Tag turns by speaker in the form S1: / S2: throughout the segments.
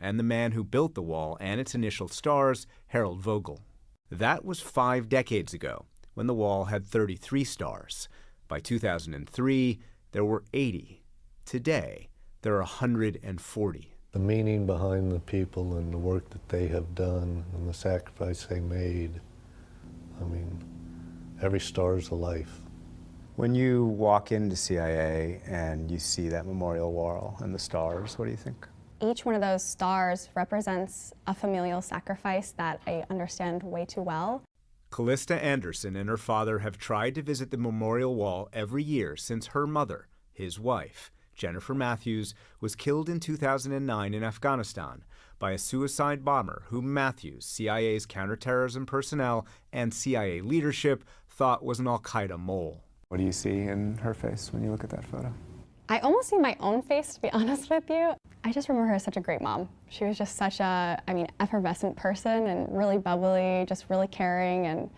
S1: and the man who built the wall and its initial stars, Harold Vogel. That was 5 decades ago, when the wall had 33 stars. By 2003, there were 80. Today, there are 140.
S2: The meaning behind the people and the work that they have done and the sacrifice they made, I mean, every star is a life.
S3: When you walk into CIA and you see that memorial wall and the stars, what do you think?
S4: Each one of those stars represents a familial sacrifice that I understand way too well.
S1: Callista Anderson and her father have tried to visit the memorial wall every year since her mother, his wife, Jennifer Matthews, was killed in 2009 in Afghanistan by a suicide bomber whom Matthews, CIA's counterterrorism personnel, and CIA leadership thought was an al-Qaeda mole.
S3: What do you see in her face when you look at that photo?
S4: I almost see my own face, to be honest with you. I just remember her as such a great mom. She was just such a, effervescent person and really bubbly, just really caring, and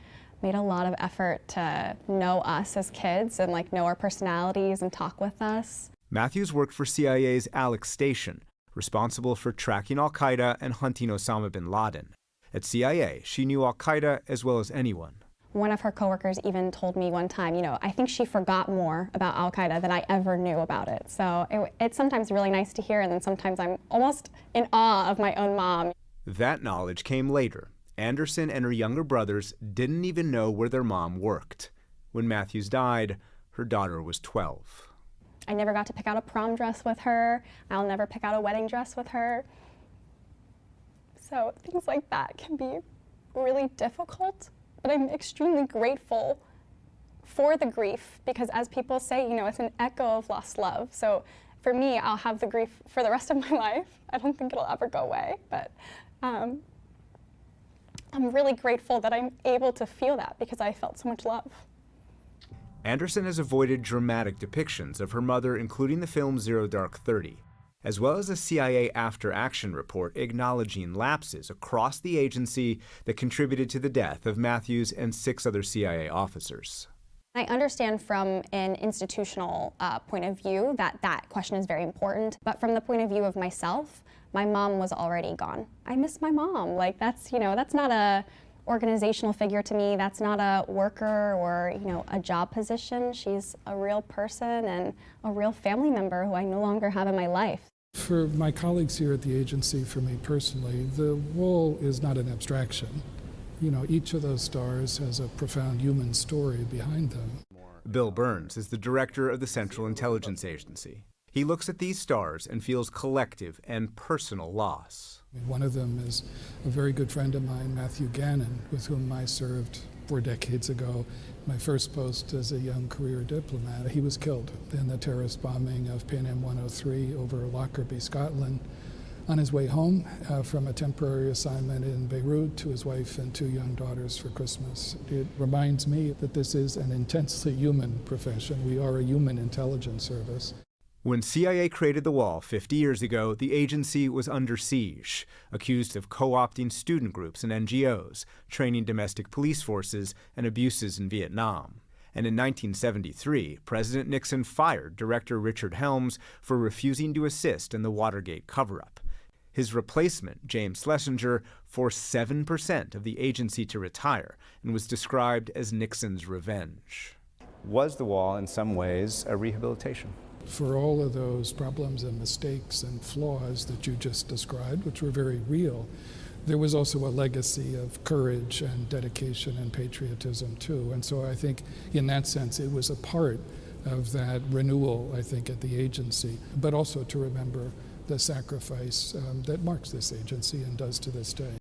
S4: made a lot of effort to know us as kids and know our personalities and talk with us.
S1: Matthews worked for CIA's Alex Station, responsible for tracking al-Qaeda and hunting Osama bin Laden. At CIA, she knew al-Qaeda as well as anyone.
S4: One of her coworkers even told me one time, I think she forgot more about al-Qaeda than I ever knew about it. So it's sometimes really nice to hear, and then sometimes I'm almost in awe of my own mom.
S1: That knowledge came later. Anderson and her younger brothers didn't even know where their mom worked. When Matthews died, her daughter was 12.
S4: I never got to pick out a prom dress with her. I'll never pick out a wedding dress with her. So things like that can be really difficult. But I'm extremely grateful for the grief because, as people say, it's an echo of lost love. So for me, I'll have the grief for the rest of my life. I don't think it'll ever go away, but I'm really grateful that I'm able to feel that because I felt so much love.
S1: Anderson has avoided dramatic depictions of her mother, including the film Zero Dark 30, as well as a CIA after-action report acknowledging lapses across the agency that contributed to the death of Matthews and 6 other CIA officers.
S4: I understand from an institutional point of view that question is very important, but from the point of view of myself, my mom was already gone. I miss my mom. That's not a organizational figure to me. That's not a worker or, a job position. She's a real person and a real family member who I no longer have in my life.
S5: For my colleagues here at the agency, for me personally, the wall is not an abstraction. Each of those stars has a profound human story behind them.
S1: Bill Burns is the director of the Central Intelligence Agency. He looks at these stars and feels collective and personal loss.
S5: One of them is a very good friend of mine, Matthew Gannon, with whom I served 4 decades ago, my first post as a young career diplomat. He was killed in the terrorist bombing of Pan Am 103 over Lockerbie, Scotland, on his way home from a temporary assignment in Beirut to his wife and 2 young daughters for Christmas. It reminds me that this is an intensely human profession. We are a human intelligence service.
S1: When CIA created the wall 50 years ago, the agency was under siege, accused of co-opting student groups and NGOs, training domestic police forces, and abuses in Vietnam. And in 1973, President Nixon fired Director Richard Helms for refusing to assist in the Watergate cover-up. His replacement, James Schlesinger, forced 7% of the agency to retire and was described as Nixon's revenge.
S3: Was the wall, in some ways, a rehabilitation?
S5: For all of those problems and mistakes and flaws that you just described, which were very real, there was also a legacy of courage and dedication and patriotism too. And so I think in that sense it was a part of that renewal, I think, at the agency, but also to remember the sacrifice that marks this agency and does to this day.